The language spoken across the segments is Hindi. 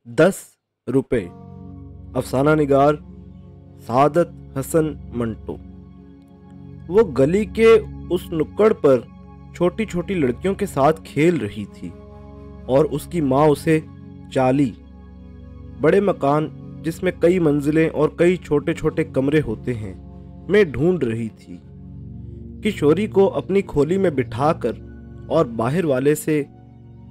10 रुपए। अफसाना निगार सादत हसन मंटो। वो गली के उस नुक्कड़ पर छोटी छोटी लड़कियों के साथ खेल रही थी और उसकी माँ उसे चाली, बड़े मकान जिसमें कई मंजिलें और कई छोटे छोटे कमरे होते हैं, में ढूंढ रही थी। किशोरी को अपनी खोली में बिठाकर और बाहर वाले से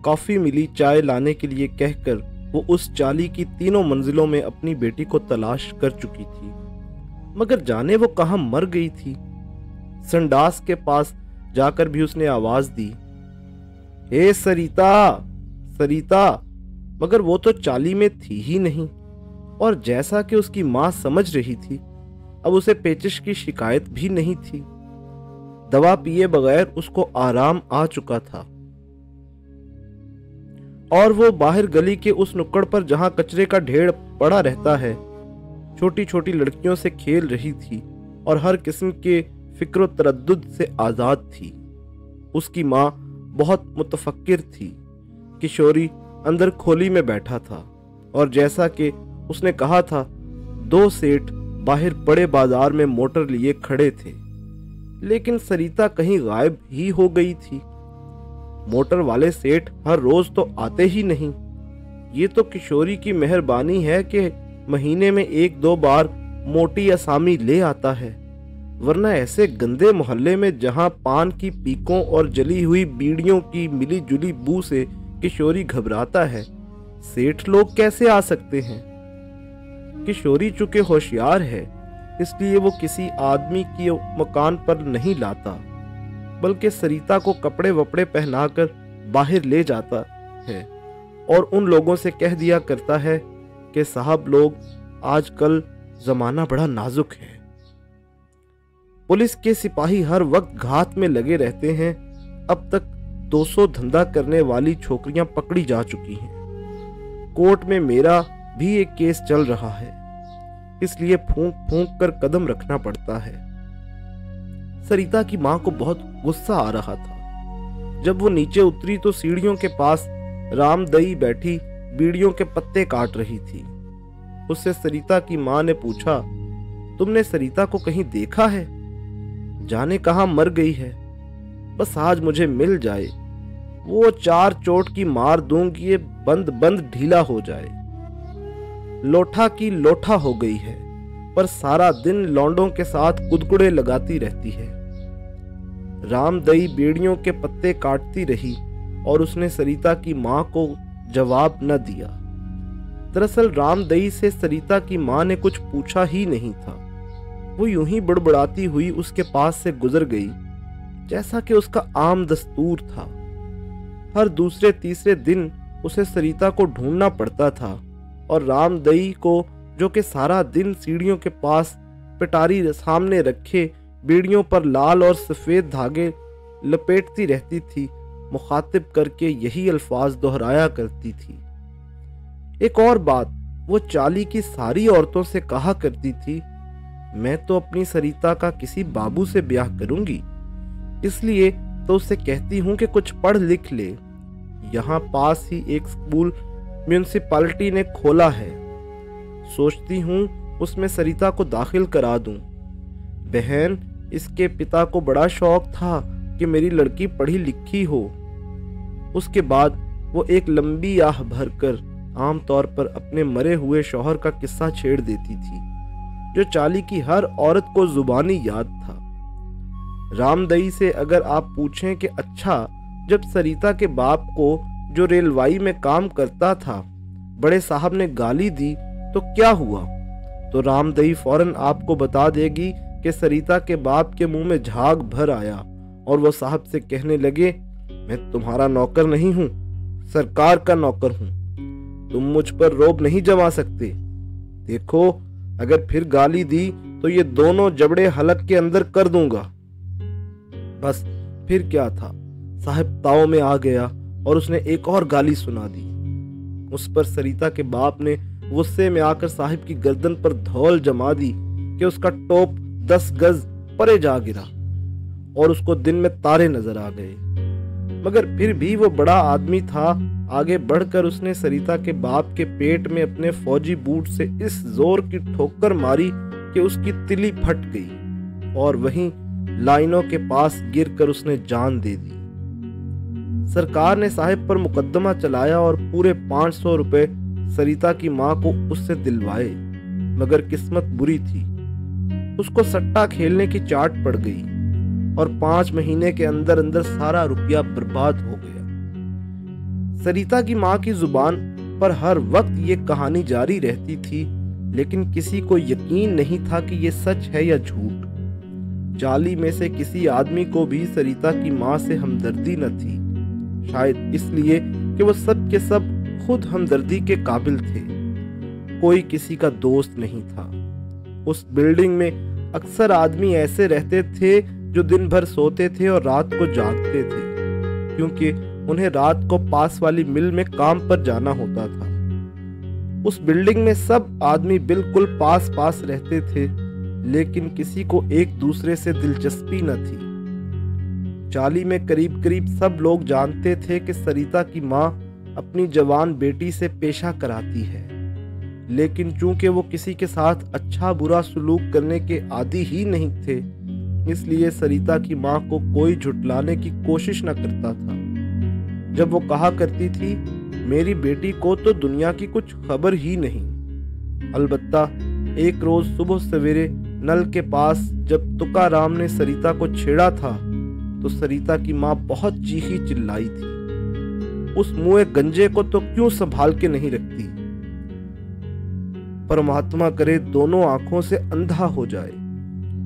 कॉफी मिली चाय लाने के लिए कहकर वो उस चाली की तीनों मंजिलों में अपनी बेटी को तलाश कर चुकी थी, मगर जाने वो कहां मर गई थी। संडास के पास जाकर भी उसने आवाज दी, हे सरिता, सरिता, मगर वो तो चाली में थी ही नहीं। और जैसा कि उसकी मां समझ रही थी, अब उसे पेचिश की शिकायत भी नहीं थी। दवा पिए बगैर उसको आराम आ चुका था और वो बाहर गली के उस नुक्कड़ पर जहां कचरे का ढेर पड़ा रहता है, छोटी छोटी लड़कियों से खेल रही थी और हर किस्म के फिक्र तरद्दुद से आजाद थी। उसकी माँ बहुत मुतफक्किर थी। किशोरी अंदर खोली में बैठा था और जैसा कि उसने कहा था, 2 सेठ बाहर बड़े बाजार में मोटर लिए खड़े थे, लेकिन सरिता कहीं गायब ही हो गई थी। मोटर वाले सेठ हर रोज तो आते ही नहीं। ये तो किशोरी की मेहरबानी है कि महीने में 1-2 बार मोटी असामी ले आता है, वरना ऐसे गंदे मोहल्ले में जहां पान की पीकों और जली हुई बीड़ियों की मिली जुली बू से किशोरी घबराता है, सेठ लोग कैसे आ सकते हैं। किशोरी चूंकि होशियार है, इसलिए वो किसी आदमी के मकान पर नहीं लाता, बल्कि सरिता को कपड़े वपड़े पहनाकर बाहर ले जाता है और उन लोगों से कह दिया करता है कि साहब लोग, आजकल जमाना बड़ा नाजुक है। पुलिस के सिपाही हर वक्त घात में लगे रहते हैं। अब तक 200 धंधा करने वाली छोकरियां पकड़ी जा चुकी हैं। कोर्ट में मेरा भी एक केस चल रहा है, इसलिए फूंक फूंक कर कदम रखना पड़ता है। सरिता की मां को बहुत गुस्सा आ रहा था। जब वो नीचे उतरी तो सीढ़ियों के पास रामदई बैठी बीड़ियों के पत्ते काट रही थी। उससे सरिता की मां ने पूछा, तुमने सरिता को कहीं देखा है? जाने कहां मर गई है, बस आज मुझे मिल जाए, वो 4 चोट की मार दूंगी, ये बंद बंद ढीला हो जाए। लोठा की लोठा हो गई है, पर सारा दिन लौंडों के साथ गुदगुड़े लगाती रहती है। रामदई बेड़ियों के पत्ते काटती रही और उसने सरिता की मां को जवाब न दिया। दरअसल रामदई से सरिता की मां ने कुछ पूछा ही नहीं था। वो यूं ही बड़बड़ाती हुई उसके पास से गुजर गई, जैसा कि उसका आम दस्तूर था। हर दूसरे तीसरे दिन उसे सरिता को ढूंढना पड़ता था और रामदई को, जो कि सारा दिन सीढ़ियों के पास पिटारी सामने रखे बीड़ियों पर लाल और सफेद धागे लपेटती रहती थी, मुखातिब करके यही अल्फाज दोहराया करती थी। एक और बात, वो चाली की सारी औरतों से कहा करती थी, मैं तो अपनी सरिता का किसी बाबू से ब्याह करूंगी, इसलिए तो उससे कहती हूं कि कुछ पढ़ लिख ले। यहाँ पास ही एक स्कूल म्यूनिसिपैलिटी ने खोला है, सोचती हूँ उसमें सरिता को दाखिल करा दूं। बहन, इसके पिता को बड़ा शौक था कि मेरी लड़की पढ़ी लिखी हो। उसके बाद वो एक लंबी आह भरकर आमतौर पर अपने मरे हुए शौहर का किस्सा छेड़ देती थी, जो चाली की हर औरत को जुबानी याद था। रामदई से अगर आप पूछें कि अच्छा, जब सरिता के बाप को, जो रेलवाई में काम करता था, बड़े साहब ने गाली दी तो क्या हुआ, तो रामदई फौरन आपको बता देगी कि सरिता के बाप के मुंह में झाग भर आया और वह साहब से कहने लगे, मैं तुम्हारा नौकर नहीं हूं, सरकार का नौकर हूं, तुम मुझ पर रोब नहीं जमा सकते। देखो, अगर फिर गाली दी तो ये दोनों जबड़े हलक के अंदर कर दूंगा। बस फिर क्या था, साहब ताव में आ गया और उसने एक और गाली सुना दी। उस पर सरिता के बाप ने गुस्से में आकर साहिब की गर्दन पर धौल जमा दी कि उसका टोप 10 गज परे जा गिरा और उसको दिन में तारे नजर आ गए। मगर फिर भी वो बड़ा आदमी था, आगे बढ़कर उसने सरिता के बाप के पेट में अपने फौजी बूट से इस जोर की ठोकर मारी कि उसकी तिली फट गई और वहीं लाइनों के पास गिरकर उसने जान दे दी। सरकार ने साहिब पर मुकदमा चलाया और पूरे 500 रुपए सरिता की मां को उससे दिलवाए, मगर किस्मत बुरी थी। उसको सट्टा खेलने की चाट पड़ गई और 5 महीने के अंदर अंदर सारा रुपया बर्बाद हो गया। सरिता की मां की जुबान पर हर वक्त ये कहानी जारी रहती थी, लेकिन किसी को यकीन नहीं था कि ये सच है या झूठ। जाली में से किसी आदमी को भी सरिता की मां से हमदर्दी न थी, शायद इसलिए कि वो सब के सब खुद हमदर्दी के काबिल थे। कोई किसी का दोस्त नहीं था। उस बिल्डिंग में अक्सर आदमी ऐसे रहते थे जो दिन भर सोते थे और रात को जागते थे, क्योंकि उन्हें रात को पास वाली मिल में काम पर जाना होता था। उस बिल्डिंग में सब आदमी बिल्कुल पास पास रहते थे, लेकिन किसी को एक दूसरे से दिलचस्पी न थी। जाली में करीब करीब सब लोग जानते थे कि सरिता की मां अपनी जवान बेटी से पेशा कराती है, लेकिन चूंकि वो किसी के साथ अच्छा बुरा सलूक करने के आदी ही नहीं थे, इसलिए सरिता की मां को कोई झुटलाने की कोशिश न करता था। जब वो कहा करती थी, मेरी बेटी को तो दुनिया की कुछ खबर ही नहीं। अलबत्ता एक रोज सुबह सवेरे नल के पास जब तुकाराम ने सरिता को छेड़ा था, तो सरिता की मां बहुत चीखी चिल्लाई थी। उस मुए गंजे को तो क्यों संभाल के नहीं रखती। परमात्मा करे दोनों आंखों से अंधा हो जाए,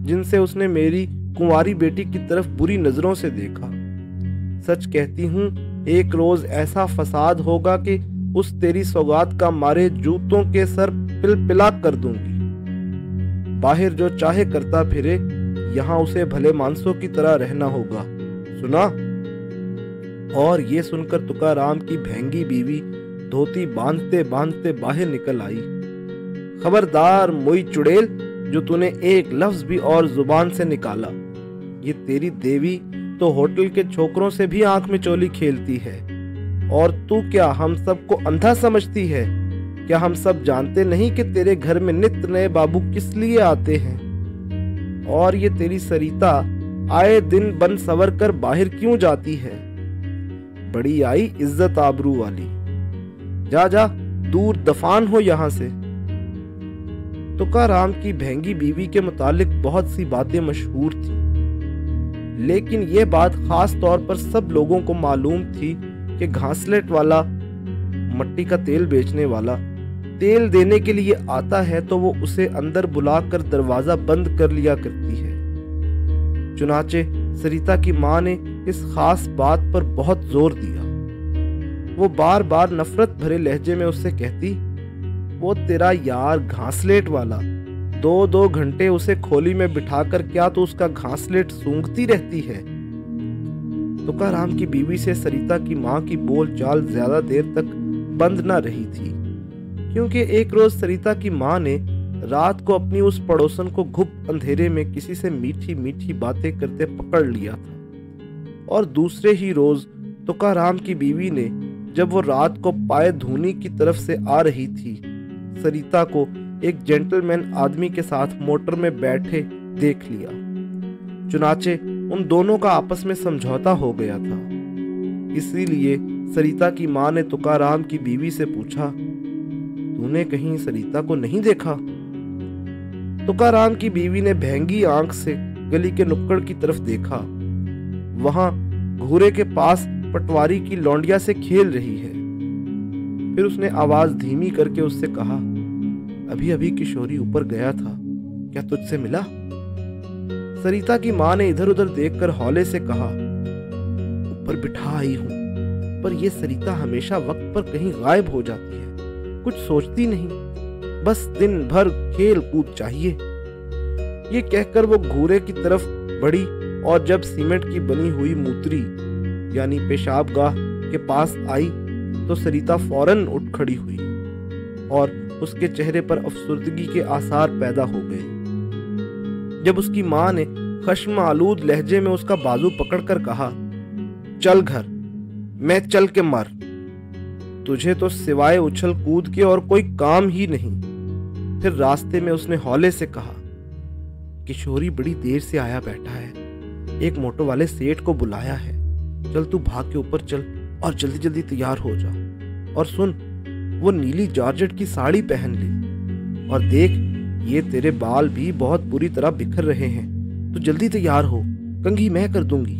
जिनसे उसने मेरी कुंवारी बेटी की तरफ बुरी नजरों से देखा। सच कहती हूँ, एक रोज ऐसा फसाद होगा कि उस तेरी सौगात का मारे जूतों के सर पिलपिला कर दूंगी। बाहर जो चाहे करता फिरे, यहाँ उसे भले मानसों की तरह रहना होगा, सुना। और ये सुनकर तुकाराम की भेंगी बीवी धोती बांधते बांधते बाहर निकल आई। खबरदार मोई चुड़ैल, जो तूने एक लफ्ज भी और जुबान से निकाला, ये तेरी देवी तो होटल के छोकरों से भी आंख में चोली खेलती है। और तू क्या हम सबको अंधा समझती है? क्या हम सब जानते नहीं कि तेरे घर में नित नए बाबू किस लिए आते हैं? और ये तेरी सरिता आए दिन बन सवर कर बाहर क्यों जाती है? बड़ी आई इज्जत आबरू वाली। जा जा दूर दफान हो यहां से। तुकाराम की भेंगी बीवी के मुतालिक बहुत सी बातें मशहूर थी, लेकिन यह बात खास तौर पर सब लोगों को मालूम थी कि घासलेट वाला, मट्टी का तेल बेचने वाला, तेल देने के लिए आता है तो वो उसे अंदर बुलाकर दरवाजा बंद कर लिया करती है। चुनाचे सरिता की मां ने इस खास बात पर बहुत जोर दिया। वो बार बार नफरत भरे लहजे में उससे कहती, वो तेरा यार घासलेट वाला, 2-2 घंटे उसे खोली में बिठाकर क्या तो उसका घासलेट सूंघती रहती है। तुकाराम की बीवी से सरिता की मां की बोलचाल ज्यादा देर तक बंद न रही थी, क्योंकि एक रोज सरिता की मां ने रात को अपनी उस पड़ोसन को घुप अंधेरे में किसी से मीठी मीठी बातें करते पकड़ लिया था। और दूसरे ही रोज तुकाराम की बीवी ने, जब वो रात को पाए धूनी की तरफ से आ रही थी, सरिता को एक जेंटलमैन आदमी के साथ मोटर में बैठे देख लिया। चुनाचे उन दोनों का आपस में समझौता हो गया था। इसीलिए सरिता की मां ने तुकाराम की बीवी से पूछा, तूने कहीं सरिता को नहीं देखा? तुकाराम की बीवी ने भेंगी आंख से गली के नुक्कड़ की तरफ देखा। वहां घूरे के पास पटवारी की लौंडिया से खेल रही है। फिर उसने आवाज धीमी करके उससे कहा, अभी अभी किशोरी ऊपर गया था, क्या तुझसे मिला? सरिता की मां ने इधर उधर देखकर हौले से कहा, ऊपर बिठा आई हूं, पर यह सरिता हमेशा वक्त पर कहीं गायब हो जाती है, कुछ सोचती नहीं, बस दिन भर खेल कूद चाहिए। ये कहकर वो घूरे की तरफ बढ़ी और जब सीमेंट की बनी हुई मूत्री यानी पेशाबगाह के पास आई तो सरिता फौरन उठ खड़ी हुई और उसके चेहरे पर अफसुर्दगी के आसार पैदा हो गए। जब उसकी मां ने खश्म आलूद लहजे में उसका बाजू पकड़कर कहा, चल घर, मैं चल के मर। तुझे तो सिवाय उछल कूद के और कोई काम ही नहीं। फिर रास्ते में उसने हौले से कहा, किशोरी बड़ी देर से आया बैठा है, एक मोटर वाले सेठ को बुलाया है, चल तू भाग के ऊपर चल और जल्दी जल्दी तैयार हो जा। और सुन, वो नीली जॉर्जेट की साड़ी पहन ले, और देख ये तेरे बाल भी बहुत बुरी तरह बिखर रहे हैं, तू जल्दी तैयार हो, कंघी मैं कर दूंगी।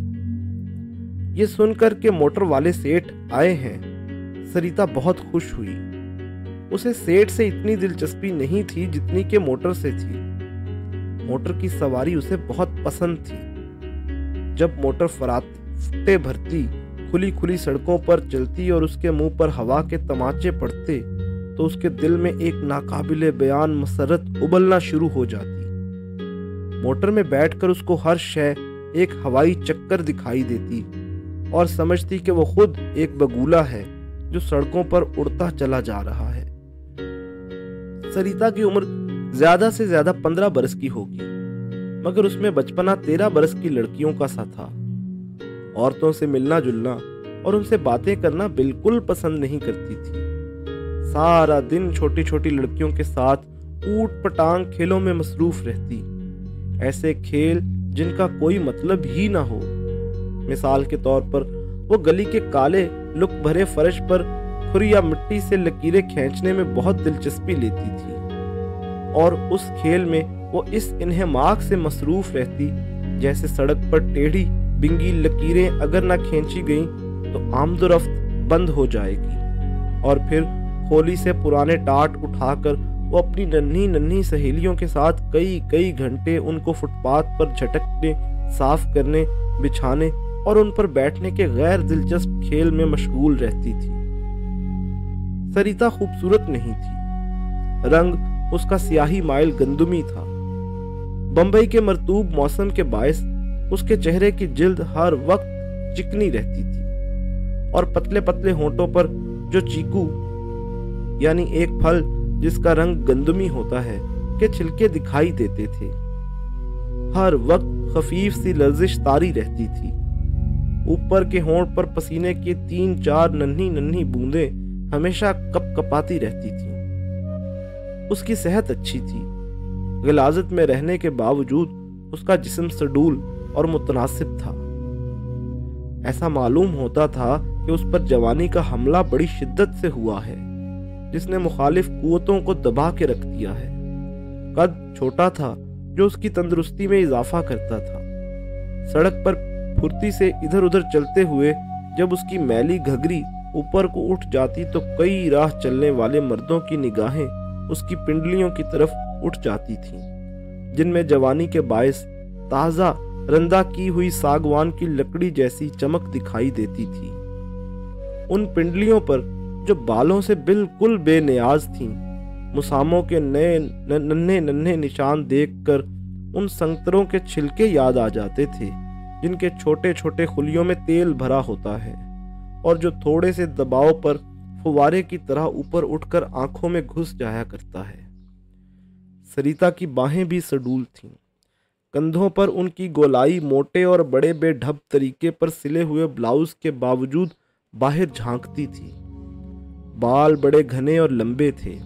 ये सुनकर के मोटर वाले सेठ आए हैं, सरिता बहुत खुश हुई। उसे सेठ से इतनी दिलचस्पी नहीं थी जितनी के मोटर से थी। मोटर की सवारी उसे बहुत पसंद थी। जब मोटर फराटे भरती खुली खुली सड़कों पर चलती और उसके मुंह पर हवा के तमाचे पड़ते तो उसके दिल में एक नाकाबिले बयान मसरत उबलना शुरू हो जाती। मोटर में बैठकर उसको हर शय एक हवाई चक्कर दिखाई देती और समझती कि वो खुद एक बगुला है जो सड़कों पर उड़ता चला जा रहा है। सरिता की उम्र ज्यादा से ज्यादा 15 बरस की होगी, मगर उसमें बचपना 13 बरस की लड़कियों का सा था। औरतों से मिलना जुलना और उनसे बातें करना बिल्कुल पसंद नहीं करती थी। सारा दिन छोटी छोटी लड़कियों के साथ ऊट पटांग खेलों में मसरूफ रहती, ऐसे खेल जिनका कोई मतलब ही ना हो। मिसाल के तौर पर वो गली के काले लुक भरे फर्श पर खुर या मिट्टी से लकीरें खींचने में बहुत दिलचस्पी लेती थी, और उस खेल में वो इस इन्हेमाक से मसरूफ रहती जैसे सड़क पर टेढ़ी बिंगी लकीरें अगर ना खींची गईं तो आमदोरफ्त बंद हो जाएगी। और फिर खोली से पुराने टाट उठाकर वो अपनी नन्ही नन्ही सहेलियों के साथ कई कई घंटे उनको फुटपाथ पर झटकने, साफ करने, बिछाने और उन पर बैठने के गैर दिलचस्प खेल में मशगूल रहती थी। सरिता खूबसूरत नहीं थी, रंग उसका स्याही माइल गंदुमी था। बंबई के मरतूब मौसम के बायस उसके चेहरे की जिल्द हर वक्त चिकनी रहती थी और पतले पतले होंठों पर जो चीकू यानी एक फल जिसका रंग गंदुमी होता है के छिलके दिखाई देते थे। हर वक्त खफीफ सी लर्जिश तारी रहती थी। ऊपर के होंठ पर पसीने की 3-4 नन्ही नन्ही बूंदें हमेशा कपकपाती रहती थी। उसकी सेहत अच्छी थी। गिलाजत में रहने के बावजूद उसका जिस्म सडूल और मुतनासिब था। ऐसा मालूम होता था कि उस पर जवानी का हमला बड़ी शिद्दत से हुआ है, जिसने मुखालिफ कुव्वतों को दबा के रख दिया है। कद छोटा था जो उसकी तंदुरुस्ती में इजाफा करता था। सड़क पर फुर्ती से इधर उधर चलते हुए जब उसकी मैली घघरी ऊपर को उठ जाती तो कई राह चलने वाले मर्दों की निगाहें उसकी पिंडलियों की तरफ उठ जाती थीं, जिनमें जवानी के बायस ताजा रंदा की हुई सागवान की लकड़ी जैसी चमक दिखाई देती थी। उन पिंडलियों पर जो बालों से बिल्कुल बेनियाज थीं, मुसामों के नए नन्हे नन्हे निशान देखकर उन संगतरों के छिलके याद आ जाते थे, जिनके छोटे छोटे खुलियों में तेल भरा होता है और जो थोड़े से दबाव पर फुवारे की तरह ऊपर उठकर आंखों में घुस जाया करता है। सरिता की बाहें भी सडूल थीं। कंधों पर उनकी गोलाई मोटे और बड़े बेढब तरीके पर सिले हुए ब्लाउज के बावजूद बाहर झांकती थी। बाल बड़े घने और लंबे थे।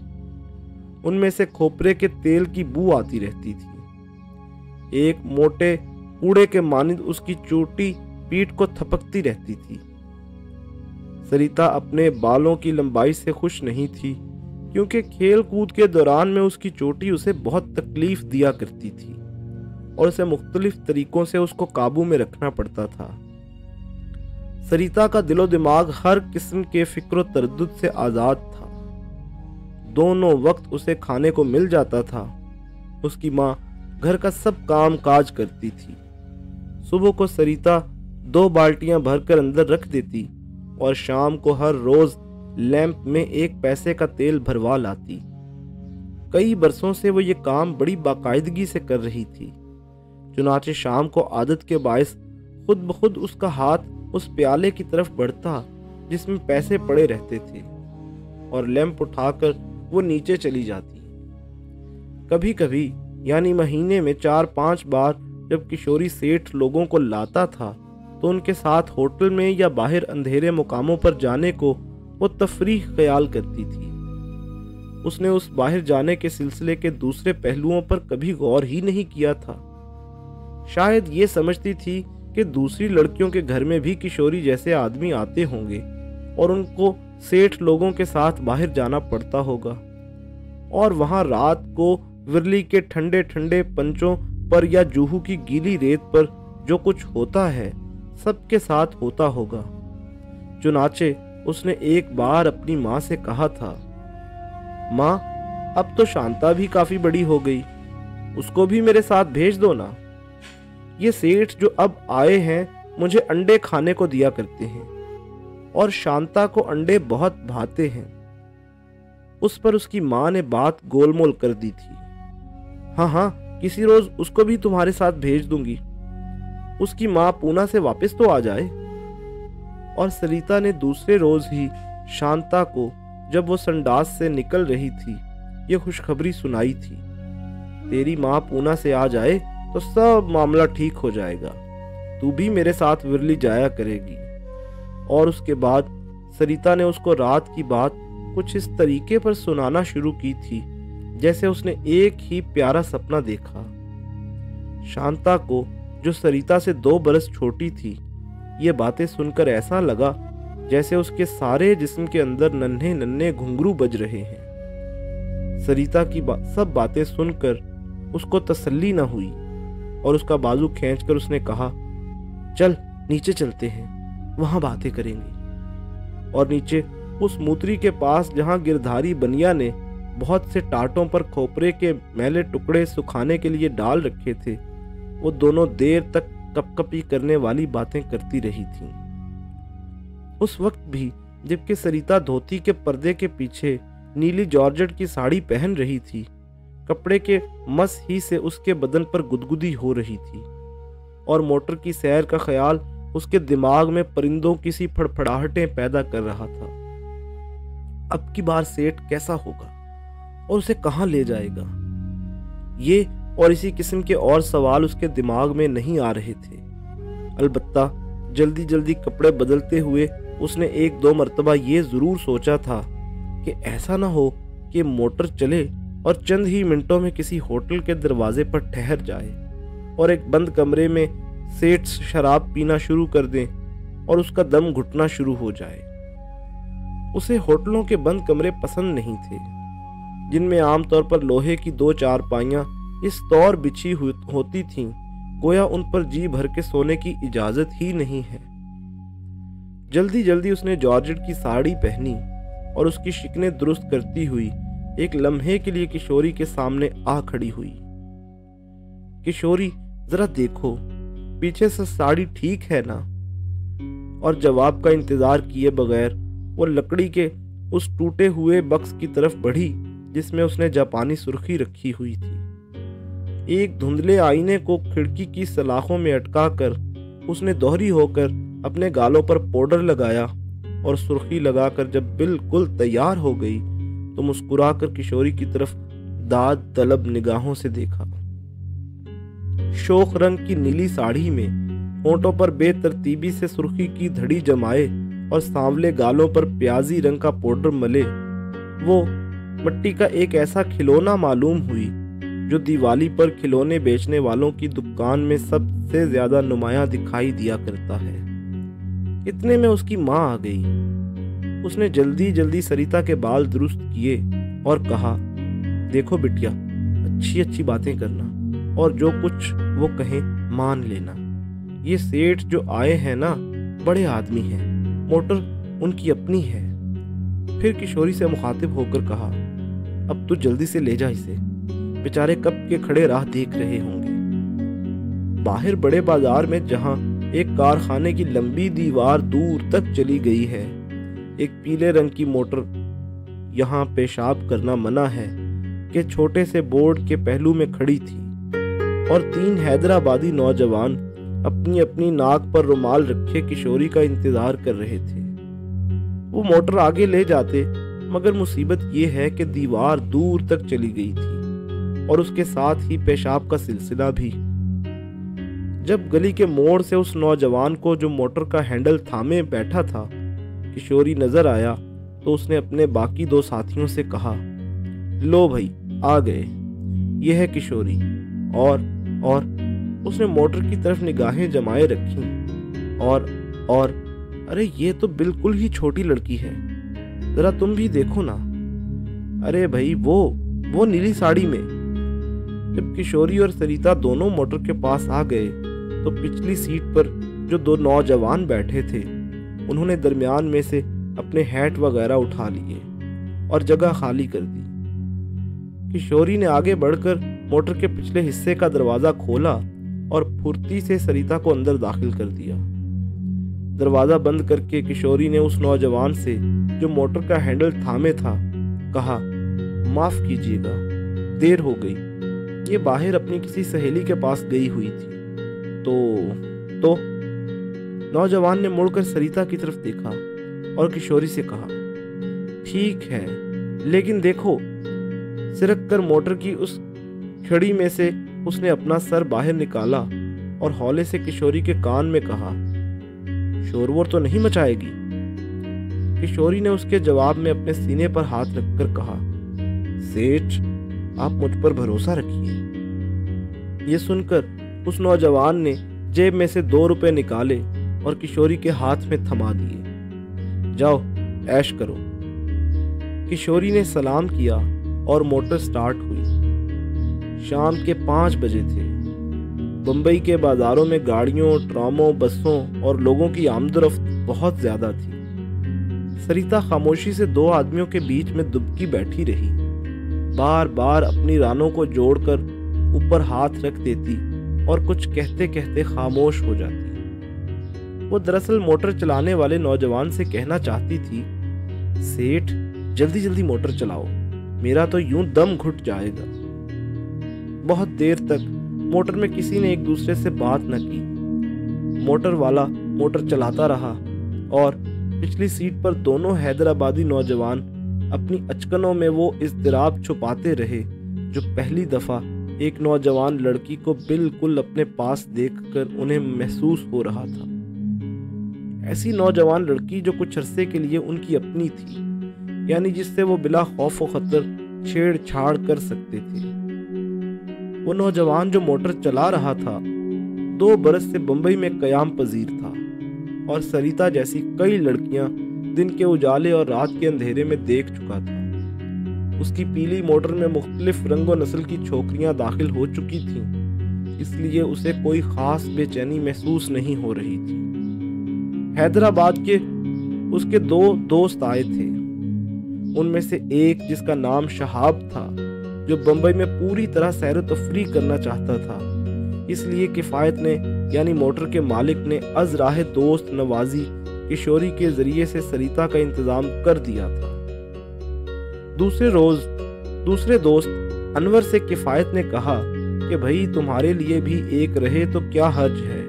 उनमें से खोपरे के तेल की बू आती रहती थी। एक मोटे कूड़े के मानिंद उसकी चोटी पीठ को थपकती रहती थी। सरिता अपने बालों की लंबाई से खुश नहीं थी, क्योंकि खेल कूद के दौरान में उसकी चोटी उसे बहुत तकलीफ दिया करती थी और उसे मुख्तलिफ तरीकों से उसको काबू में रखना पड़ता था। सरिता का दिलो दिमाग हर किस्म के फिक्र तरद्दुद से आज़ाद था। दोनों वक्त उसे खाने को मिल जाता था। उसकी माँ घर का सब काम काज करती थी। सुबह को सरिता 2 बाल्टियां भरकर अंदर रख देती और शाम को हर रोज लैंप में 1 पैसे का तेल भरवा लाती। कई बरसों से वो ये काम बड़ी बाकायदगी से कर रही थी। चुनाचे शाम को आदत के बायस खुद ब खुद उसका हाथ उस प्याले की तरफ बढ़ता जिसमें पैसे पड़े रहते थे और लैंप उठाकर वो नीचे चली जाती। कभी कभी यानी महीने में 4-5 बार जब किशोरी सेठ लोगों को लाता था तो उनके साथ होटल में या बाहर अंधेरे मुकामों पर जाने को वो तफरीह ख्याल करती थी। उसने उस बाहर जाने के सिलसिले के दूसरे पहलुओं पर कभी गौर ही नहीं किया था। शायद ये समझती थी कि दूसरी लड़कियों के घर में भी किशोरी जैसे आदमी आते होंगे और उनको सेठ लोगों के साथ बाहर जाना पड़ता होगा, और वहां रात को विरली के ठंडे ठंडे पंचों पर या जूहू की गीली रेत पर जो कुछ होता है सबके साथ होता होगा। चुनाचे उसने एक बार अपनी माँ से कहा था, माँ अब तो शांता भी काफी बड़ी हो गई, उसको भी मेरे साथ भेज दो ना। ये सेठ जो अब आए हैं मुझे अंडे खाने को दिया करते हैं और शांता को अंडे बहुत भाते हैं। उस पर उसकी माँ ने बात गोलमोल कर दी थी। हाँ हाँ, किसी रोज उसको भी तुम्हारे साथ भेज दूंगी, उसकी माँ पूना से वापस तो आ जाए। और सरिता ने दूसरे रोज ही शांता को जब वो संडास से निकल रही थी ये खुशखबरी सुनाई थी, तेरी माँ पूना से आ जाए तो सब मामला ठीक हो जाएगा, तू भी मेरे साथ विरली जाया करेगी। और उसके बाद सरिता ने उसको रात की बात कुछ इस तरीके पर सुनाना शुरू की थी जैसे उसने एक ही प्यारा सपना देखा। शांता को, जो सरिता से 2 बरस छोटी थी, ये बातें सुनकर ऐसा लगा जैसे उसके सारे जिस्म के अंदर नन्हे नन्हे घुंघरू बज रहे हैं। सरिता की सब बातें सुनकर उसको तसल्ली न हुई और उसका बाजू खींचकर उसने कहा, चल नीचे चलते हैं, वहां बातें करेंगे। और नीचे उस मूत्री के पास जहां गिरधारी बनिया ने बहुत से टाटों पर खोपरे के मैले टुकड़े सुखाने के लिए डाल रखे थे, वो दोनों देर तक कपकपी करने वाली बातें करती रही थीं। उस वक्त भी जबकि सरिता धोती के पर्दे के पीछे नीली जॉर्जेट की साड़ी पहन रही थी, कपड़े के मस ही से उसके बदन पर गुदगुदी हो रही थी और मोटर की सैर का ख्याल उसके दिमाग में परिंदों की सी फड़फड़ाहटें पैदा कर रहा था। अब की बार सेठ कैसा होगा और उसे कहां ले जाएगा, ये और इसी किस्म के और सवाल उसके दिमाग में नहीं आ रहे थे। अलबत्ता जल्दी जल्दी कपड़े बदलते हुए उसने 1-2 मरतबा ये जरूर सोचा था कि ऐसा ना हो कि मोटर चले और चंद ही मिनटों में किसी होटल के दरवाजे पर ठहर जाए और एक बंद कमरे में सेठ शराब पीना शुरू कर दें और उसका दम घुटना शुरू हो जाए। उसे होटलों के बंद कमरे पसंद नहीं थे जिनमें आमतौर पर लोहे की 2 चारपाइयां इस तौर बिछी होती थीं गोया उन पर जी भर के सोने की इजाजत ही नहीं है। जल्दी जल्दी उसने जॉर्जेट की साड़ी पहनी और उसकी शिकने दुरुस्त करती हुई एक लम्हे के लिए किशोरी के सामने आ खड़ी हुई। किशोरी, जरा देखो पीछे से साड़ी ठीक है ना? और जवाब का इंतजार किए बगैर वो लकड़ी के उस टूटे हुए बक्स की तरफ बढ़ी जिसमें उसने जापानी सुर्खी रखी हुई थी। एक धुंधले आईने को खिड़की की सलाखों में अटकाकर उसने दोहरी होकर अपने गालों पर पाउडर लगाया और सुर्खी लगाकर जब बिल्कुल तैयार हो गई तो मुस्कुराकर किशोरी की तरफ दाद तलब निगाहों से देखा। शोख रंग की नीली साड़ी में होंठों पर बेतरतीबी से सुर्खी की धड़ी जमाए और सांवले गालों पर प्याजी रंग का पाउडर मले वो मिट्टी का एक ऐसा खिलौना मालूम हुई जो दिवाली पर खिलौने बेचने वालों की दुकान में सबसे ज्यादा नुमाया दिखाई दिया करता है। इतने में उसकी माँ आ गई। उसने जल्दी जल्दी सरिता के बाल दुरुस्त किए और कहा, देखो बिटिया, अच्छी अच्छी बातें करना और जो कुछ वो कहें मान लेना। ये सेठ जो आए हैं ना, बड़े आदमी हैं, मोटर उनकी अपनी है। फिर किशोरी से मुखातिब होकर कहा, अब तू जल्दी से ले जा इसे, बेचारे कब के खड़े राह देख रहे होंगे। बाहर बड़े बाजार में जहां एक कारखाने की लंबी दीवार दूर तक चली गई है, एक पीले रंग की मोटर यहाँ पेशाब करना मना है के छोटे से बोर्ड के पहलू में खड़ी थी और 3 हैदराबादी नौजवान अपनी अपनी नाक पर रुमाल रखे किशोरी का इंतजार कर रहे थे। वो मोटर आगे ले जाते मगर मुसीबत ये है कि दीवार दूर तक चली गई थी और उसके साथ ही पेशाब का सिलसिला भी। जब गली के मोड़ से उस नौजवान को जो मोटर का हैंडल थामे बैठा था किशोरी नजर आया तो उसने अपने बाकी 2 साथियों से कहा, लो भाई आ गए, यह है किशोरी। और उसने मोटर की तरफ निगाहें जमाए रखी और अरे ये तो बिल्कुल ही छोटी लड़की है, जरा तुम भी देखो ना। अरे भाई वो नीली साड़ी में। जब किशोरी और सरिता दोनों मोटर के पास आ गए तो पिछली सीट पर जो 2 नौजवान बैठे थे उन्होंने दरमियान में से अपने हैट वगैरह उठा लिए और जगह खाली कर दी। किशोरी ने आगे बढ़कर मोटर के पिछले हिस्से का दरवाजा खोला और फुर्ती से सरिता को अंदर दाखिल कर दिया। दरवाजा बंद करके किशोरी ने उस नौजवान से जो मोटर का हैंडल थामे था कहा, माफ कीजिएगा, देर हो गई, ये बाहर अपनी किसी सहेली के पास गई हुई थी। तो नौजवान ने मुड़कर सरिता की तरफ देखा और किशोरी से कहा, ठीक है, लेकिन देखो। सिरक कर मोटर की उस खिड़ी में से उसने अपना सर बाहर निकाला और हौले से किशोरी के कान में कहा, शोर-वोर तो नहीं मचाएगी? किशोरी ने उसके जवाब में अपने सीने पर हाथ रखकर कहा, सेठ, आप मुझ पर भरोसा रखिए। ये सुनकर उस नौजवान ने जेब में से 2 रुपए निकाले और किशोरी के हाथ में थमा दिए। जाओ ऐश करो। किशोरी ने सलाम किया और मोटर स्टार्ट हुई। शाम के 5 बजे थे। बंबई के बाजारों में गाड़ियों, ट्रामों, बसों और लोगों की आमदोरफ्त बहुत ज्यादा थी। सरिता खामोशी से 2 आदमियों के बीच में दुबकी बैठी रही। बार बार अपनी रानों को जोड़कर ऊपर हाथ रख देती और कुछ कहते कहते खामोश हो जाती। वो दरअसल मोटर चलाने वाले नौजवान से कहना चाहती थी, सेठ, जल्दी जल्दी मोटर चलाओ, मेरा तो यूं दम घुट जाएगा। बहुत देर तक मोटर में किसी ने एक दूसरे से बात न की। मोटर वाला मोटर चलाता रहा और पिछली सीट पर दोनों हैदराबादी नौजवान अपनी अचकनों में वो इज़्तिराब छुपाते रहे जो पहली दफा एक नौजवान लड़की को बिल्कुल अपने पास देखकर उन्हें महसूस हो रहा था। ऐसी नौजवान लड़की जो कुछ अरसे के लिए उनकी अपनी थी, यानी जिससे वो बिला खौफ व खतर छेड़छाड़ कर सकते थे। वो नौजवान जो मोटर चला रहा था 2 बरस से बंबई में कयाम पजीर था और सरिता जैसी कई लड़कियां दिन के उजाले और रात के अंधेरे में देख चुका था। उसकी पीली मोटर में मुख्तलिफ रंगो नस्ल की छोकरियां दाखिल हो चुकी थीं, इसलिए उसे कोई खास बेचैनी महसूस नहीं हो रही थी। हैदराबाद के उसके 2 दोस्त आए थे। उनमें से एक, जिसका नाम शहाब था, जो बंबई में पूरी तरह सैर तफरी करना चाहता था, इसलिए किफ़ायत ने यानी मोटर के मालिक ने अज़राह दोस्त नवाजी किशोरी के जरिए से सरिता का इंतजाम कर दिया था। दूसरे दोस्त अनवर से किफ़ायत ने कहा कि भाई तुम्हारे लिए भी एक रहे तो क्या हर्ज है,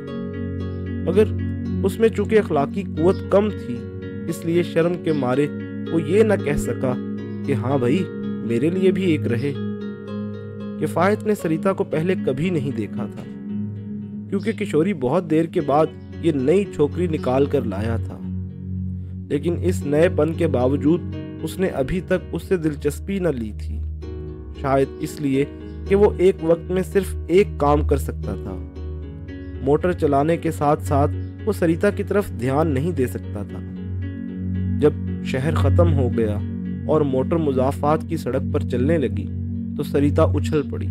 मगर उसमें चूंकि अखलाकी कुव्वत कम थी इसलिए शर्म के मारे वो ये न कह सका कि हाँ भाई मेरे लिए भी एक रहे। किफ़ायत ने सरिता को पहले कभी नहीं देखा था, क्योंकि किशोरी बहुत देर के बाद ये नई छोकरी निकाल कर लाया था, लेकिन इस नएपन के बावजूद उसने अभी तक उससे दिलचस्पी न ली थी, शायद इसलिए कि वो एक वक्त में सिर्फ एक काम कर सकता था। मोटर चलाने के साथ साथ वो सरिता की तरफ ध्यान नहीं दे सकता था। जब शहर खत्म हो गया और मोटर मुज़ाफ़ात की सड़क पर चलने लगी तो सरिता उछल पड़ी।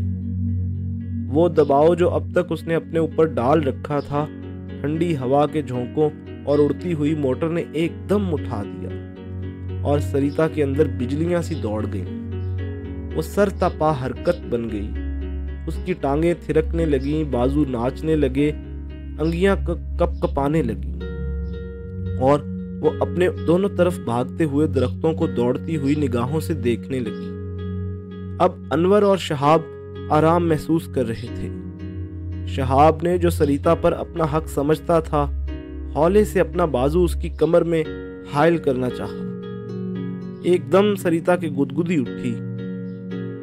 वो दबाव जो अब तक उसने अपने ऊपर डाल रखा था, ठंडी हवा के झोंकों और उड़ती हुई मोटर ने एकदम उठा दिया और सरिता के अंदर बिजलियां सी दौड़ गईं। वो सर तपा हरकत बन गई। उसकी टांगें थिरकने लगीं, बाजू नाचने लगे, अंगियां कपकपाने लगीं और वो अपने दोनों तरफ भागते हुए दरख्तों को दौड़ती हुई निगाहों से देखने लगी। अब अनवर और शहाब आराम महसूस कर रहे थे। शहाब ने, जो सरिता पर अपना हक समझता था, हौले से अपना बाजू उसकी कमर में हायल करना चाहा। एकदम सरिता की गुदगुदी उठी।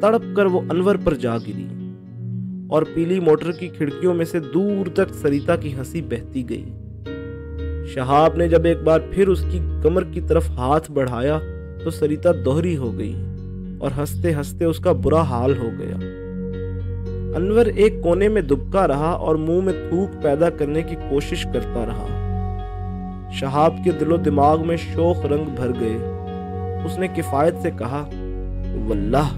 तड़प कर वो अनवर पर जा गिरी और पीली मोटर की खिड़कियों में से दूर तक सरिता की हंसी बहती गई। शहाब ने जब एक बार फिर उसकी कमर की तरफ हाथ बढ़ाया तो सरिता दोहरी हो गई और हंसते हंसते उसका बुरा हाल हो गया। अनवर एक कोने में दुबका रहा और मुंह में थूक पैदा करने की कोशिश करता रहा। शहाब के दिलो दिमाग में शोक रंग भर गए। उसने किफायत से कहा, वल्लाह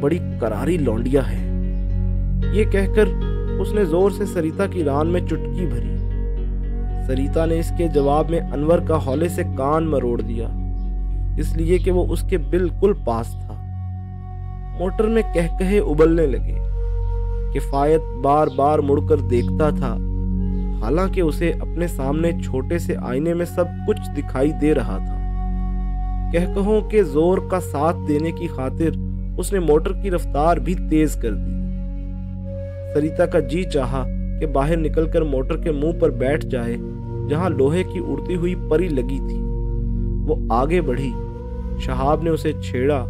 बड़ी करारी लौंडिया है। ये कहकर उसने जोर से सरिता की रान में चुटकी भरी। सरिता ने इसके जवाब में अनवर का हौले से कान मरोड़ दिया, इसलिए कि वो उसके बिल्कुल पास था। मोटर में कहकहे उबलने लगे। किफायत बार बार मुड़कर देखता था, हालांकि उसे अपने सामने छोटे से आईने में सब कुछ दिखाई दे रहा था। कहकहों के जोर का साथ देने की खातिर उसने मोटर की रफ्तार भी तेज कर दी। सरिता का जी चाहा कि बाहर निकलकर मोटर के मुंह पर बैठ जाए, जहां लोहे की उड़ती हुई परी लगी थी। वो आगे बढ़ी। शहाब ने उसे छेड़ा,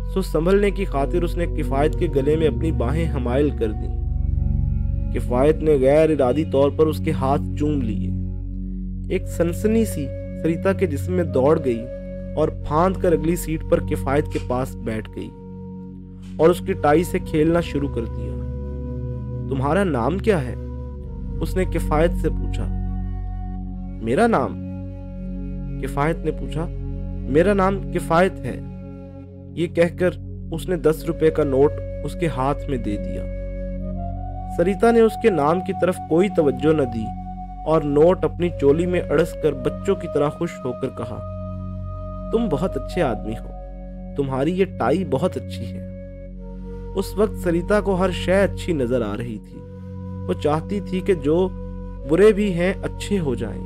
सो संभलने की खातिर उसने किफायत के गले में अपनी बाहें हमायल कर दी। किफायत ने गैर इरादी तौर पर उसके हाथ चूम लिए। एक सनसनी सी सरिता के जिस्म में दौड़ गई और फांद कर अगली सीट पर किफायत के पास बैठ गई और उसकी टाई से खेलना शुरू कर दिया। तुम्हारा नाम क्या है? उसने किफायत से पूछा। मेरा नाम? किफायत ने पूछा। मेरा नाम किफायत है। ये कहकर उसने 10 रुपए का नोट उसके हाथ में दे दिया। सरिता ने उसके नाम की तरफ कोई तवज्जो न दी और नोट अपनी चोली में अड़स कर बच्चों की तरह खुश होकर कहा, तुम बहुत अच्छे आदमी हो, तुम्हारी ये टाई बहुत अच्छी है। उस वक्त सरिता को हर शय अच्छी नजर आ रही थी। वो चाहती थी कि जो बुरे भी हैं अच्छे हो जाएं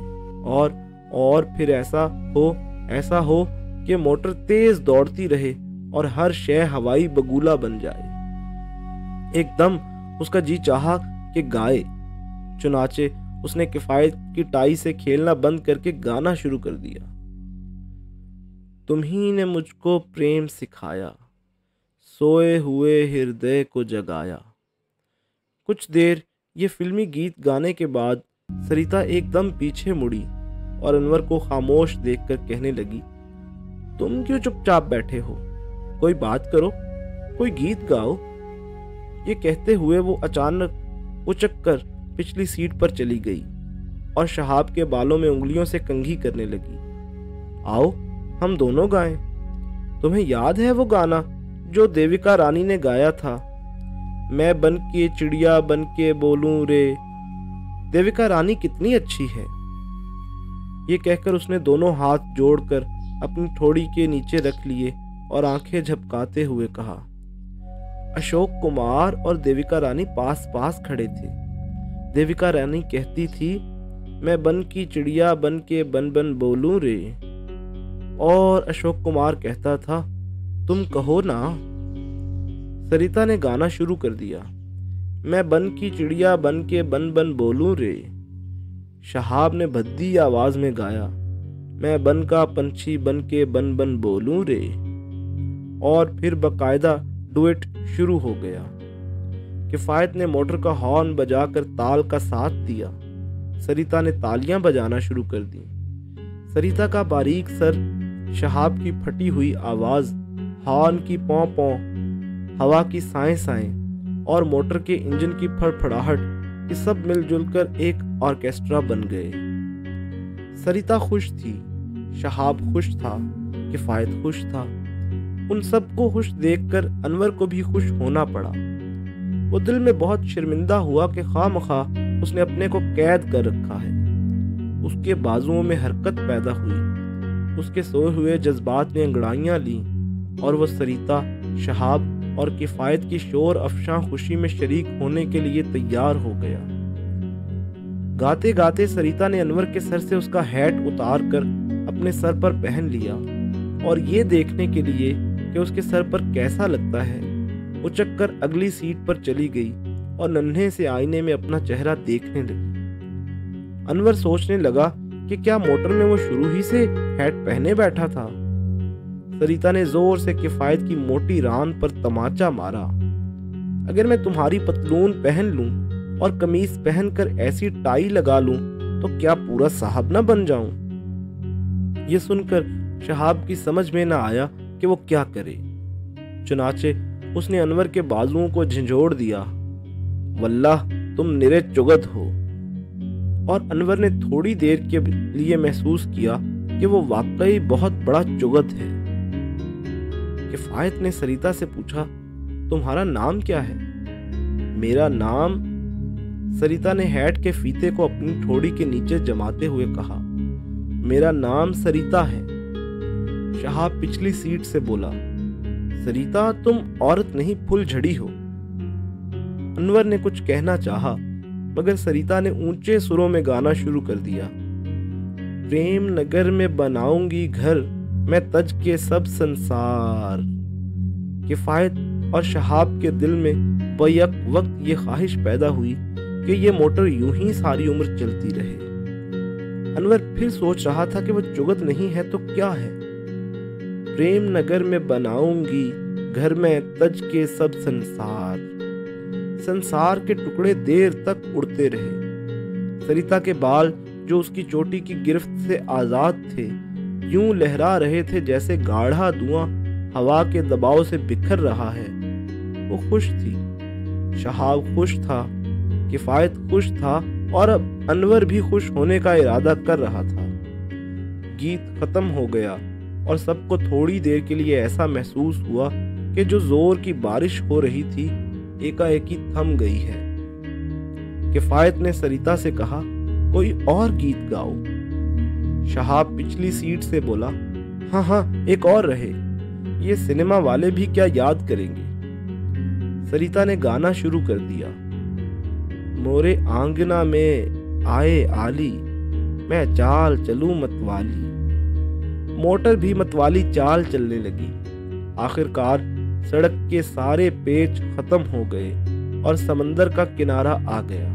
और फिर ऐसा हो कि मोटर तेज दौड़ती रहे और हर शय हवाई बगुला बन जाए। एकदम उसका जी चाहा कि गाए। चुनाचे उसने किफायत की टाई से खेलना बंद करके गाना शुरू कर दिया। तुम्ही ने मुझको प्रेम सिखाया, सोए हुए हृदय को जगाया। कुछ देर ये फिल्मी गीत गाने के बाद सरिता एकदम पीछे मुड़ी और अनवर को खामोश देखकर कहने लगी, तुम क्यों चुपचाप बैठे हो? कोई बात करो, कोई गीत गाओ। ये कहते हुए वो अचानक उचक कर पिछली सीट पर चली गई और शहाब के बालों में उंगलियों से कंघी करने लगी। आओ हम दोनों गाएं। तुम्हें याद है वो गाना जो देविका रानी ने गाया था, मैं बन के चिड़िया बन के बोलूं रे। देविका रानी कितनी अच्छी है। ये कहकर उसने दोनों हाथ जोड़कर अपनी ठोड़ी के नीचे रख लिए और आंखें झपकाते हुए कहा। अशोक कुमार और देविका रानी पास पास खड़े थे। देविका रानी कहती थी, मैं बन की चिड़िया बन के बन बन बोलूं रे, और अशोक कुमार कहता था, तुम कहो ना। सरिता ने गाना शुरू कर दिया, मैं बन की चिड़िया बन के बन बन बोलूं रे। शहाब ने भद्दी आवाज में गाया, मैं बन का पंछी बन के बन बन बोलूं रे। और फिर बकायदा डुएट शुरू हो गया। किफायत ने मोटर का हॉर्न बजाकर ताल का साथ दिया। सरिता ने तालियां बजाना शुरू कर दी। सरिता का बारीक सर, शहाब की फटी हुई आवाज, हॉर्न की पौ पौ, हवा की साएं साएं और मोटर के इंजन की फड़फड़ाहट, ये सब मिलजुल कर एक ऑर्केस्ट्रा बन गए। सरिता खुश थी, शहाब खुश था, किफायत खुश था। उन सबको खुश देखकर अनवर को भी खुश होना पड़ा। वो दिल में बहुत शर्मिंदा हुआ कि खामखा उसने अपने को कैद कर रखा है। उसके बाजुओं में हरकत पैदा हुई। उसके सोए हुए जज्बात ने अंगड़ाइयां ली और वह सरिता, शहाब और किफायत की शोर अफशां खुशी में शरीक होने के लिए तैयार हो गया। गाते गाते सरिता ने अनवर के सर से उसका हैट उतार कर अपने सर पर पहन लिया और ये देखने के लिए कि उसके सर पर कैसा लगता है, उचक कर अगली सीट पर चली गई और नन्हे से आईने में अपना चेहरा देखने लगी। अनवर सोचने लगा कि क्या मोटर में वो शुरू ही से हैट पहने बैठा था। सरिता ने जोर से किफायत की मोटी रान पर तमाचा मारा। अगर मैं तुम्हारी पतलून पहन लूं और कमीज पहनकर ऐसी टाई लगा लूं तो क्या पूरा साहब ना बन जाऊं? ये सुनकर शहाब की समझ में न आया कि वो क्या करे। चुनाचे उसने अनवर के बाजुओं को झंझोड़ दिया। वल्लाह तुम निरे चुगत हो। और अनवर ने थोड़ी देर के लिए महसूस किया कि वो वाकई बहुत बड़ा चुगत है। किफायत ने सरिता से पूछा, तुम्हारा नाम क्या है? मेरा नाम, सरिता ने हैट के फीते को अपनी ठोड़ी के नीचे जमाते हुए कहा, मेरा नाम सरिता है। शहाब पिछली सीट से बोला, सरिता तुम औरत नहीं फुलझड़ी हो। अनवर ने कुछ कहना चाहा, मगर सरिता ने ऊंचे सुरों में गाना शुरू कर दिया। प्रेम नगर में बनाऊंगी घर, मैं तज के सब संसार। किफायत और शहाब के दिल में बैक वक्त ये ख्वाहिश पैदा हुई कि ये मोटर यूं ही सारी उम्र चलती रहे। अनवर फिर सोच रहा था कि वो चुगत नहीं है तो क्या है। प्रेम नगर में बनाऊंगी घर में तज के सब संसार। संसार के टुकड़े देर तक उड़ते रहे। सरिता के बाल जो उसकी चोटी की गिरफ्त से आजाद थे यूं लहरा रहे थे जैसे गाढ़ा धुआं हवा के दबाव से बिखर रहा है। वो खुश थी, शहाब खुश था, किफायत खुश था और अब अनवर भी खुश होने का इरादा कर रहा था। गीत खत्म हो गया और सबको थोड़ी देर के लिए ऐसा महसूस हुआ कि जो जोर की बारिश हो रही थी एकाएकी थम गई है। किफायत ने सरिता से कहा, कोई और गीत गाओ। शहाब पिछली सीट से बोला, हाँ हाँ एक और रहे, ये सिनेमा वाले भी क्या याद करेंगे। सरिता ने गाना शुरू कर दिया। मोरे आंगना में आए आली, मैं चाल चलूं मतवाली। मोटर भी मतवाली चाल चलने लगी। आखिरकार सड़क के सारे पेच खत्म हो गए और समंदर का किनारा आ गया।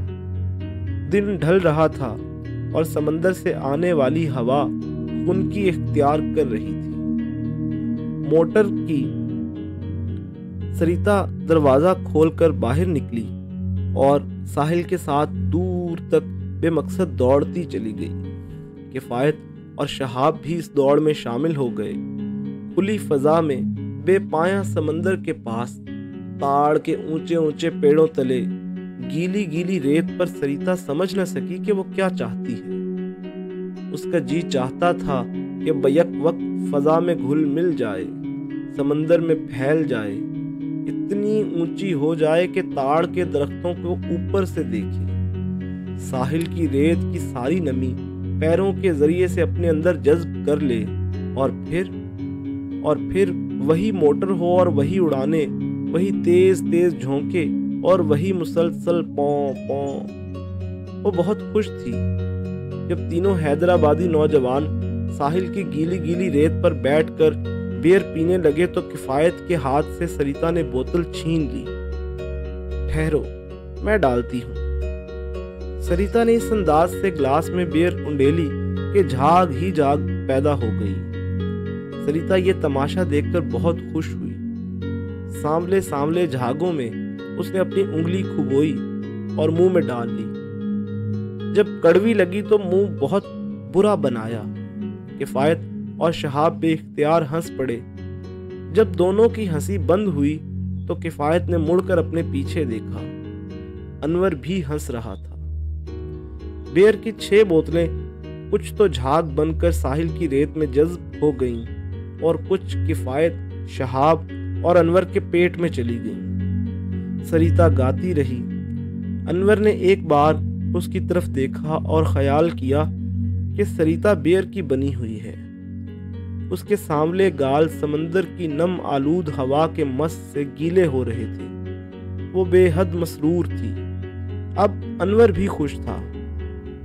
दिन ढल रहा था और समंदर से आने वाली हवा उनकी इख्तियार कर रही थी। मोटर की सरिता दरवाजा खोलकर बाहर निकली और साहिल के साथ दूर तक बेमकसद दौड़ती चली गई। किफायत और शहाब भी इस दौड़ में शामिल हो गए। खुली फजा में बेपाया समंदर के पास ताड़ के ऊंचे ऊंचे पेड़ों तले गीली गीली रेत पर सरिता समझ न सकी कि वो क्या चाहती है। उसका जी चाहता था कि बैक वक्त फजा में घुल मिल जाए, समंदर में फैल जाए, इतनी ऊंची हो जाए कि ताड़ के दरख्तों को ऊपर से देखे, साहिल की रेत की सारी नमी पैरों के जरिए से अपने अंदर जज्ब कर ले और फिर वही मोटर हो और वही उड़ाने, वही तेज तेज झोंके और वही मुसलसल पौ पौ। वो बहुत खुश थी जब तीनों हैदराबादी नौजवान साहिल की गीली गीली रेत पर बैठकर बियर पीने लगे तो किफायत के हाथ से सरिता ने बोतल छीन ली। ठहरो, मैं डालती हूँ। सरिता ने इस अंदाज से ग्लास में बियर उंडेली कि झाग ही झाग पैदा हो गई। सरिता ये तमाशा देखकर बहुत खुश हुई। सांवले सांवले झागों में उसने अपनी उंगली खुबोई और मुंह में डाल ली। जब कड़वी लगी तो मुंह बहुत बुरा बनाया। किफायत और शहाब बेइख्तियार हंस पड़े। जब दोनों की हंसी बंद हुई तो किफायत ने मुड़कर अपने पीछे देखा। अनवर भी हंस रहा था। बियर की 6 बोतलें कुछ तो झाग बनकर साहिल की रेत में जज्ब हो गईं और कुछ किफायत, शहाब और अनवर के पेट में चली गईं। सरिता गाती रही। अनवर ने एक बार उसकी तरफ देखा और ख्याल किया कि सरिता बियर की बनी हुई है। उसके सांवले गाल समंदर की नम आलूद हवा के मस से गीले हो रहे थे। वो बेहद मसरूर थी। अब अनवर भी खुश था।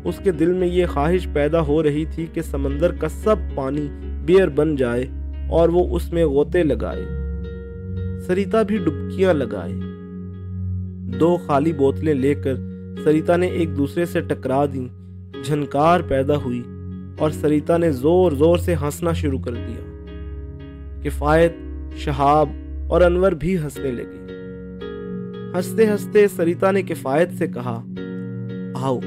उसके दिल में ये ख्वाहिश पैदा हो रही थी कि समंदर का सब पानी बियर बन जाए और वो उसमें गोते लगाए, सरिता भी डुबकियां लगाए। 2 खाली बोतलें लेकर सरिता ने एक दूसरे से टकरा दी। झनकार पैदा हुई और सरिता ने जोर जोर से हंसना शुरू कर दिया। किफायत, शहाब और अनवर भी हंसने लगे। हंसते हंसते सरिता ने किफायत से कहा, आओ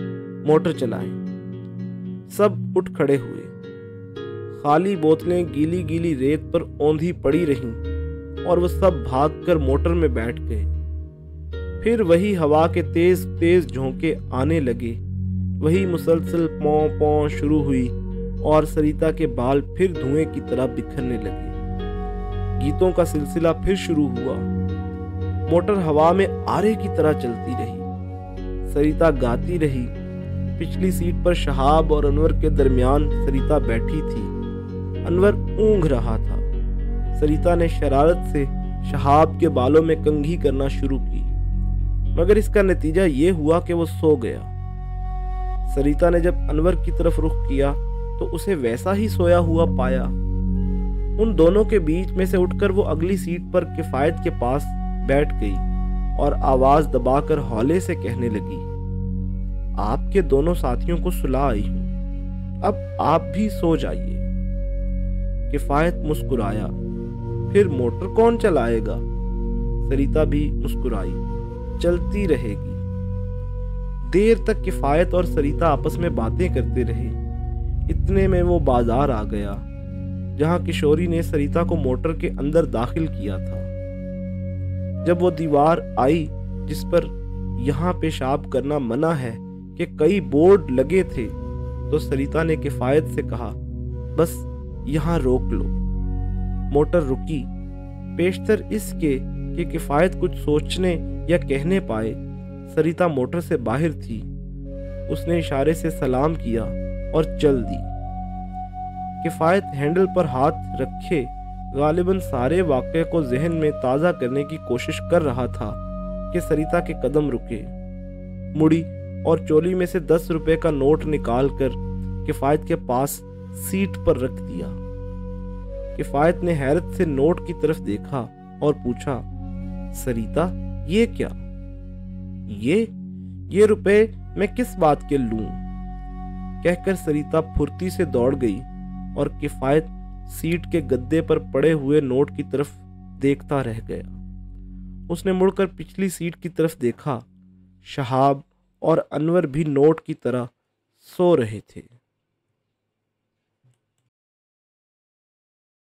मोटर चलाएं। सब उठ खड़े हुए। खाली बोतलें गीली गीली रेत पर औंधी पड़ी रहीं और वह सब भागकर मोटर में बैठ गए। फिर वही हवा के तेज तेज झोंके आने लगे, वही मुसलसल पौ पौ शुरू हुई और सरिता के बाल फिर धुएं की तरह बिखरने लगे। गीतों का सिलसिला फिर शुरू हुआ। मोटर हवा में आरे की तरह चलती रही। सरिता गाती रही। पिछली सीट पर शहाब और अनवर के दरमियान सरिता बैठी थी। अनवर ऊँघ रहा था। सरिता ने शरारत से शहाब के बालों में कंघी करना शुरू की, मगर इसका नतीजा ये हुआ कि वो सो गया। सरिता ने जब अनवर की तरफ रुख किया तो उसे वैसा ही सोया हुआ पाया। उन दोनों के बीच में से उठकर वो अगली सीट पर किफायत के पास बैठ गई और आवाज दबाकर हौले से कहने लगी, आपके दोनों साथियों को सुला आई हूं, अब आप भी सो जाइए। किफायत मुस्कुराया। फिर मोटर कौन चलाएगा? सरिता भी मुस्कुराई। चलती रहेगी। देर तक किफायत और सरिता आपस में बातें करते रहे। इतने में वो बाजार आ गया जहां किशोरी ने सरिता को मोटर के अंदर दाखिल किया था। जब वो दीवार आई जिस पर यहाँ पेशाब करना मना है कि कई बोर्ड लगे थे, तो सरिता ने किफायत से कहा, बस यहाँ रोक लो। मोटर रुकी। पेशतर इसके कि किफायत कुछ सोचने या कहने पाए, सरिता मोटर से बाहर थी। उसने इशारे से सलाम किया और चल दी। किफायत हैंडल पर हाथ रखे गालिबन सारे वाक़े को जहन में ताज़ा करने की कोशिश कर रहा था कि सरिता के कदम रुके। मुड़ी और चोली में से 10 रुपए का नोट निकालकर किफायत के पास सीट पर रख दिया। किफायत ने हैरत से नोट की तरफ देखा और पूछा, सरिता ये क्या? ये रुपए मैं किस बात के लूं? कहकर सरिता फुर्ती से दौड़ गई और किफायत सीट के गद्दे पर पड़े हुए नोट की तरफ देखता रह गया। उसने मुड़कर पिछली सीट की तरफ देखा। शहाब और अनवर भी नोट की तरह सो रहे थे।